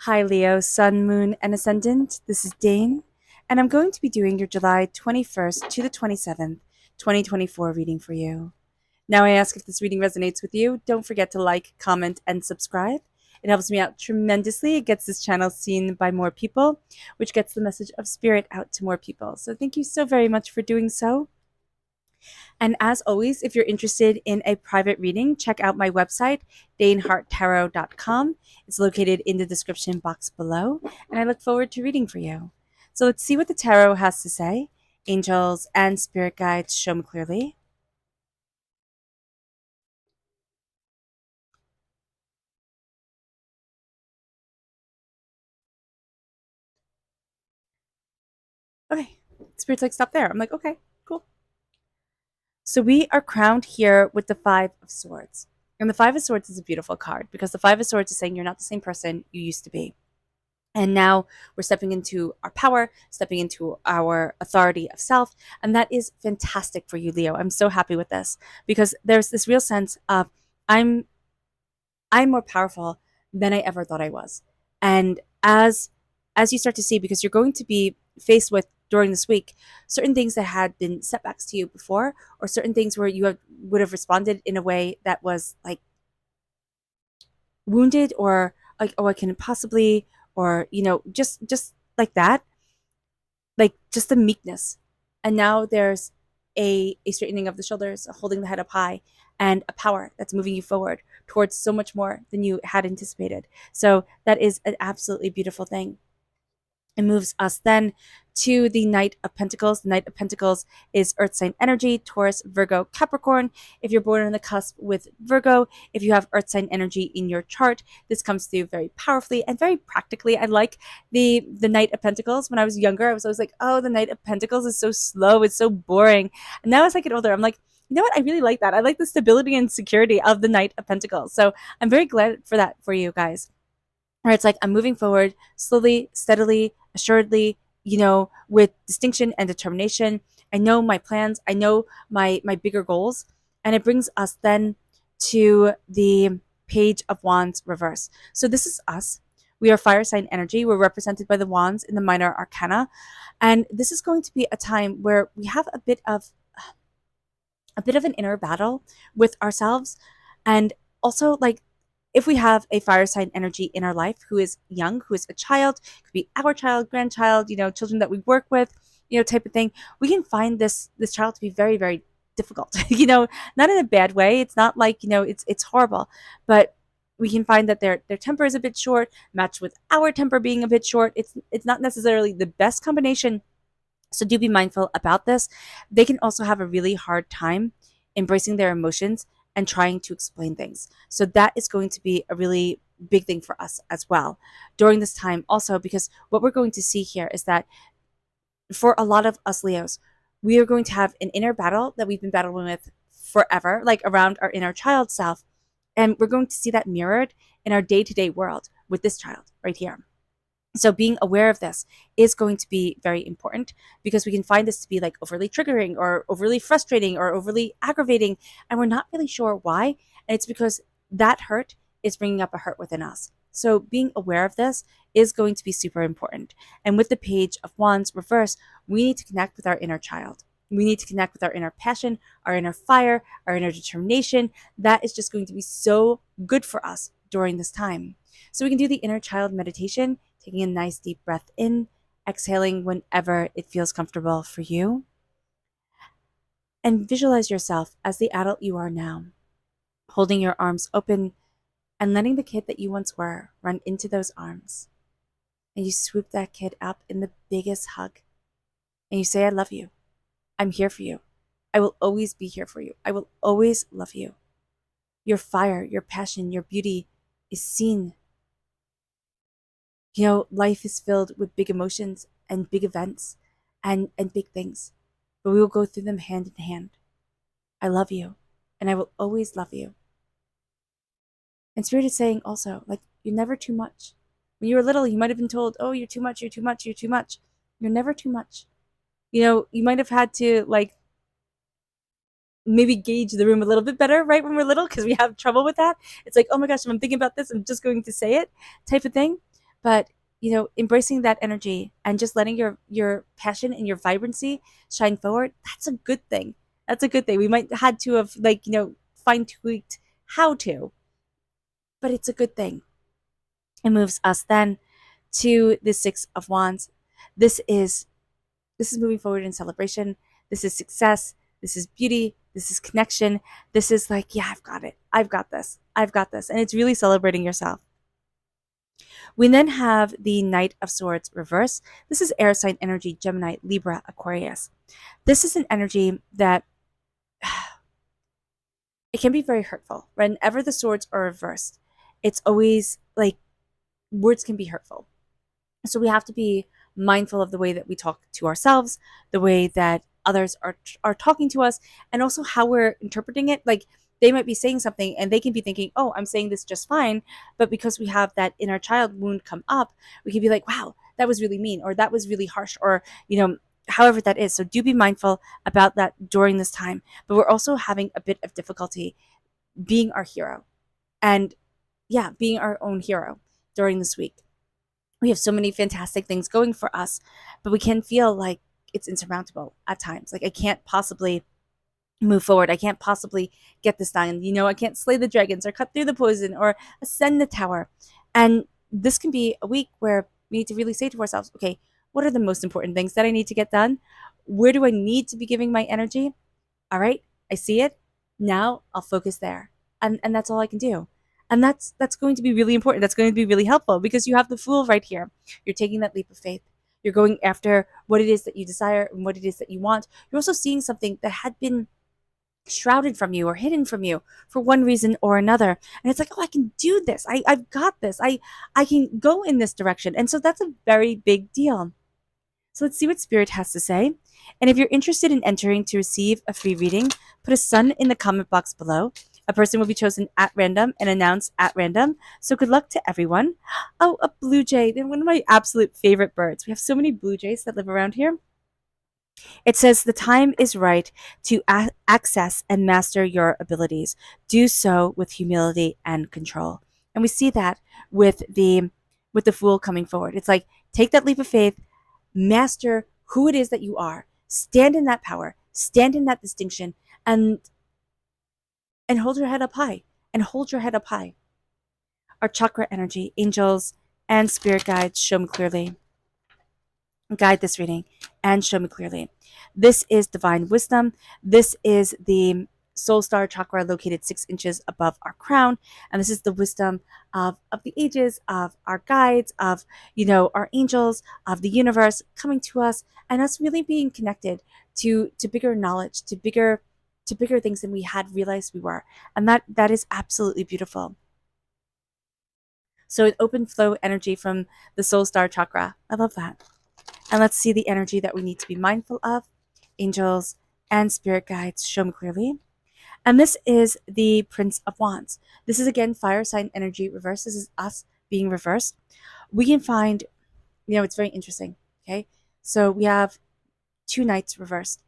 Hi, Leo, Sun, Moon, and Ascendant. This is Dane, and I'm going to be doing your July 21st to the 27th, 2024 reading for you. Now, I ask if this reading resonates with you. Don't forget to like, comment, and subscribe. It helps me out tremendously. It gets this channel seen by more people, which gets the message of spirit out to more people. So, thank you so very much for doing so. And as always, if you're interested in a private reading, check out my website, daneharttarot.com. It's located in the description box below, and I look forward to reading for you. So let's see what the tarot has to say. Angels and spirit guides, show me clearly. Okay, spirit's like, stop there. I'm like, okay, cool. So we are crowned here with the Five of Swords. And the Five of Swords is a beautiful card because the Five of Swords is saying you're not the same person you used to be. And now we're stepping into our power, stepping into our authority of self. And that is fantastic for you, Leo. I'm so happy with this because there's this real sense of I'm I'm more powerful than I ever thought I was. And as you start to see, because you're going to be faced with during this week certain things that had been setbacks to you before, or certain things where would have responded in a way that was like wounded, or like, oh, I can possibly, or just like that, like just the meekness. And now there's a straightening of the shoulders, a holding the head up high, and a power that's moving you forward towards so much more than you had anticipated. So that is an absolutely beautiful thing. It moves us then to the Knight of Pentacles. The Knight of Pentacles is Earth sign energy, Taurus, Virgo, Capricorn. If you're born on the cusp with Virgo, if you have Earth sign energy in your chart, this comes through very powerfully and very practically. I like the Knight of Pentacles. When I was younger, I was always like, oh, the Knight of Pentacles is so slow, it's so boring. And now as I get older, I'm like, you know what? I really like that. I like the stability and security of the Knight of Pentacles. So I'm very glad for that for you guys. Where it's like I'm moving forward slowly, steadily, assuredly, with distinction and determination. I know my plans, I know my bigger goals. And it brings us then to the Page of Wands reverse. So this is us. We are fire sign energy. We're represented by the wands in the minor arcana. And this is going to be a time where we have a bit of an inner battle with ourselves. And also, like, if we have a fire sign energy in our life who is young, who is a child, could be our child, grandchild, children that we work with, type of thing, we can find this child to be very, very difficult. Not in a bad way. It's not like, it's horrible, but we can find that their temper is a bit short, matched with our temper being a bit short. It's not necessarily the best combination, so do be mindful about this. They can also have a really hard time embracing their emotions and trying to explain things. So that is going to be a really big thing for us as well during this time. Also, because what we're going to see here is that for a lot of us Leos, we are going to have an inner battle that we've been battling with forever, like around our inner child self. And we're going to see that mirrored in our day to day world with this child right here. So being aware of this is going to be very important because we can find this to be like overly triggering or overly frustrating or overly aggravating, and we're not really sure why. And it's because that hurt is bringing up a hurt within us. So being aware of this is going to be super important. And with the Page of Wands reverse, we need to connect with our inner child. We need to connect with our inner passion, our inner fire, our inner determination. That is just going to be so good for us during this time. So we can do the inner child meditation, taking a nice deep breath in, exhaling whenever it feels comfortable for you. And visualize yourself as the adult you are now, holding your arms open and letting the kid that you once were run into those arms. And you swoop that kid up in the biggest hug. And you say, I love you. I'm here for you. I will always be here for you. I will always love you. Your fire, your passion, your beauty is seen. Life is filled with big emotions and big events and big things, but we will go through them hand in hand. I love you, and I will always love you. And Spirit is saying also, like, you're never too much. When you were little, you might have been told, oh, you're too much, you're too much, you're too much. You're never too much. You might have had to, like, maybe gauge the room a little bit better, right, when we're little, because we have trouble with that. It's like, oh my gosh, if I'm thinking about this, I'm just going to say it type of thing. But embracing that energy and just letting your passion and your vibrancy shine forward, that's a good thing. That's a good thing. We might had to have fine tweaked how to, but it's a good thing. It moves us then to the Six of Wands. This is moving forward in celebration. This is success. This is beauty. This is connection. This is like, yeah, I've got it. I've got this. I've got this. And it's really celebrating yourself. We then have the Knight of Swords reverse. This is air sign energy, Gemini, Libra, Aquarius. This is an energy that it can be very hurtful. Whenever the swords are reversed, it's always like words can be hurtful. So we have to be mindful of the way that we talk to ourselves, the way that others are talking to us, and also how we're interpreting it. Like they might be saying something and they can be thinking, "Oh, I'm saying this just fine," but because we have that inner child wound come up, we can be like, "Wow, that was really mean," or "That was really harsh," or however that is. So do be mindful about that during this time. But we're also having a bit of difficulty being our hero, and yeah, being our own hero during this week. We have so many fantastic things going for us, but we can feel like it's insurmountable at times. Like I can't possibly move forward. I can't possibly get this done. I can't slay the dragons or cut through the poison or ascend the tower. And this can be a week where we need to really say to ourselves, okay, what are the most important things that I need to get done? Where do I need to be giving my energy? All right, I see it. Now I'll focus there. And that's all I can do. And that's going to be really important. That's going to be really helpful because you have the Fool right here. You're taking that leap of faith. You're going after what it is that you desire and what it is that you want. You're also seeing something that had been shrouded from you or hidden from you for one reason or another. And it's like, oh, I can do this. I've got this. I can go in this direction. And so that's a very big deal. So let's see what Spirit has to say. And if you're interested in entering to receive a free reading, put a sun in the comment box below. A person will be chosen at random and announced at random. So good luck to everyone. Oh, a blue jay. They're one of my absolute favorite birds. We have so many blue jays that live around here. It says the time is right to access and master your abilities. Do so with humility and control. And we see that with the Fool coming forward. It's like take that leap of faith, master who it is that you are, stand in that power, stand in that distinction, and hold your head up high. And hold your head up high. Our chakra energy, angels, and spirit guides show me clearly. Guide this reading and show me clearly. This is divine wisdom. This is the soul star chakra located 6 inches above our crown. And this is the wisdom of the ages, of our guides, of, our angels, of the universe coming to us and us really being connected to bigger knowledge, to bigger things than we had realized we were. And that is absolutely beautiful. So an open flow energy from the soul star chakra. I love that. And let's see the energy that we need to be mindful of. Angels and spirit guides show me clearly. And this is the Prince of Wands. This is again fire sign energy reversed. This is us being reversed. We can find, it's very interesting. Okay. So we have 2 knights reversed.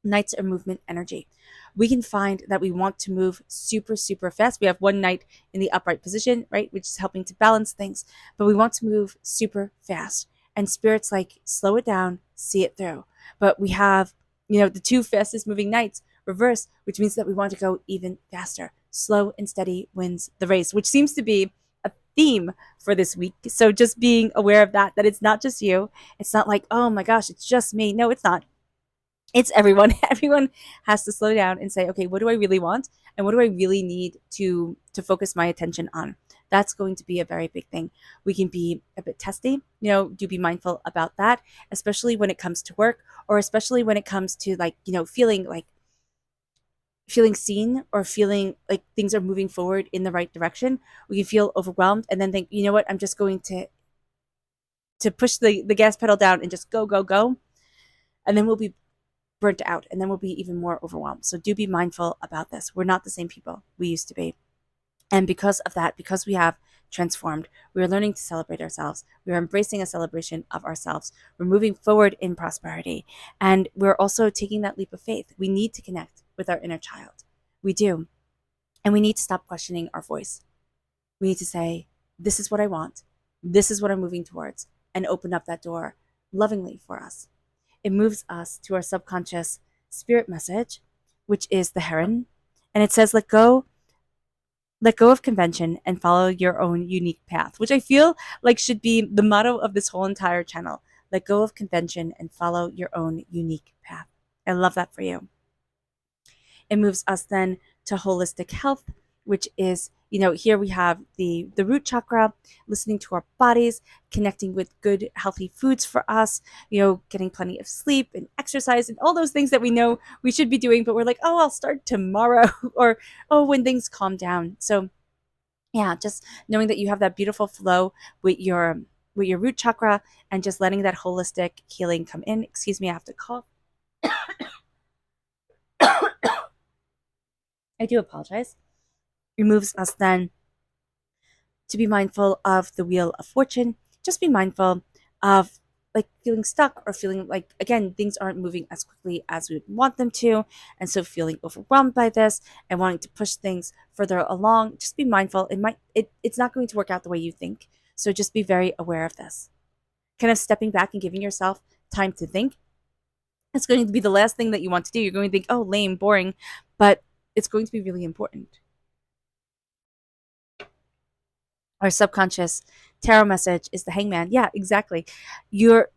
Knights are movement energy. We can find that we want to move super, super fast. We have 1 knight in the upright position, right, which is helping to balance things, but we want to move super fast. And Spirit's like, slow it down, see it through. But we have, the 2 fastest moving knights reverse, which means that we want to go even faster. Slow and steady wins the race, which seems to be a theme for this week. So just being aware of that it's not just you. It's not like, oh my gosh, it's just me. No, it's not. It's everyone. Everyone has to slow down and say, okay, what do I really want? And what do I really need to focus my attention on? That's going to be a very big thing. We can be a bit testy, do be mindful about that, especially when it comes to work or especially when it comes to feeling seen or feeling like things are moving forward in the right direction. We can feel overwhelmed and then think, you know what, I'm just going to push the gas pedal down and just go, go, go. And then we'll be burnt out and then we'll be even more overwhelmed. So do be mindful about this. We're not the same people we used to be. And because of that, because we have transformed, we are learning to celebrate ourselves. We are embracing a celebration of ourselves. We're moving forward in prosperity. And we're also taking that leap of faith. We need to connect with our inner child. We do. And we need to stop questioning our voice. We need to say, this is what I want. This is what I'm moving towards, and open up that door lovingly for us. It moves us to our subconscious spirit message, which is the heron. And it says, let go of convention and follow your own unique path, which I feel like should be the motto of this whole entire channel. Let go of convention and follow your own unique path. I love that for you. It moves us then to holistic health, which is, here we have the root chakra, listening to our bodies, connecting with good, healthy foods for us, getting plenty of sleep and exercise and all those things that we know we should be doing, but we're like, oh, I'll start tomorrow, or, oh, when things calm down. So yeah, just knowing that you have that beautiful flow with your root chakra, and just letting that holistic healing come in. Excuse me, I have to cough. I do apologize. Removes us then to be mindful of the wheel of fortune. Just be mindful of like feeling stuck, or feeling like, again, things aren't moving as quickly as we would want them to. And so feeling overwhelmed by this and wanting to push things further along. Just be mindful. It's not going to work out the way you think. So just be very aware of this. Kind of stepping back and giving yourself time to think. It's going to be the last thing that you want to do. You're going to think, oh, lame, boring, but it's going to be really important. Our subconscious tarot message is the hangman. Yeah, exactly. Your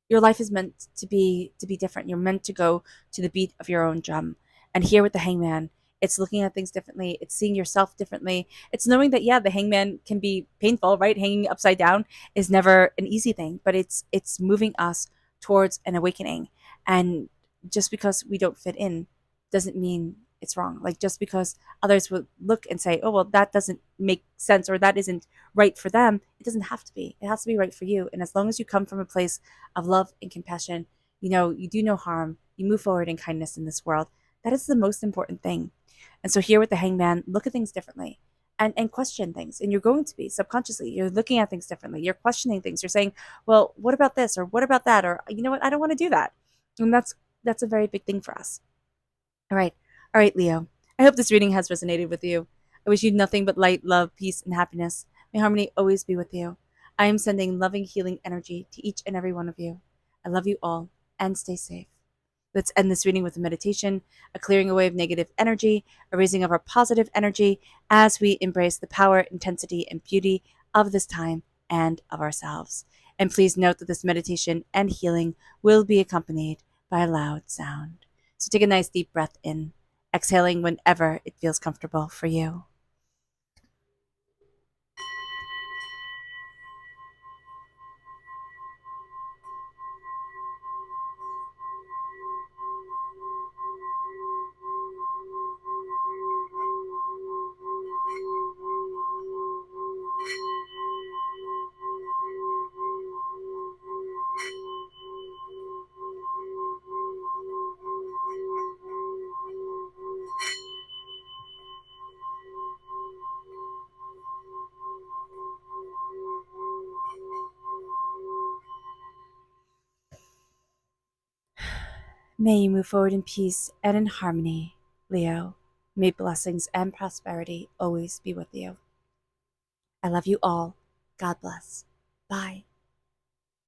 life is meant to be different. You're meant to go to the beat of your own drum. And here with the hangman, it's looking at things differently. It's seeing yourself differently. It's knowing that, yeah, the hangman can be painful, right? Hanging upside down is never an easy thing, but it's moving us towards an awakening. And just because we don't fit in doesn't mean it's wrong. Like, just because others would look and say, oh, well, that doesn't make sense, or that isn't right for them, it doesn't have to be. It has to be right for you. And as long as you come from a place of love and compassion, you do no harm, you move forward in kindness in this world. That is the most important thing. And so here with the hangman, look at things differently, and question things. And you're going to be subconsciously, you're looking at things differently. You're questioning things. You're saying, well, what about this? Or what about that? Or, you know what? I don't want to do that. And that's a very big thing for us. All right. All right, Leo. I hope this reading has resonated with you. I wish you nothing but light, love, peace, and happiness. May harmony always be with you. I am sending loving, healing energy to each and every one of you. I love you all, and stay safe. Let's end this reading with a meditation, a clearing away of negative energy, a raising of our positive energy as we embrace the power, intensity, and beauty of this time and of ourselves. And please note that this meditation and healing will be accompanied by a loud sound. So take a nice deep breath in, exhaling whenever it feels comfortable for you. May you move forward in peace and in harmony, Leo. May blessings and prosperity always be with you. I love you all. God bless. Bye.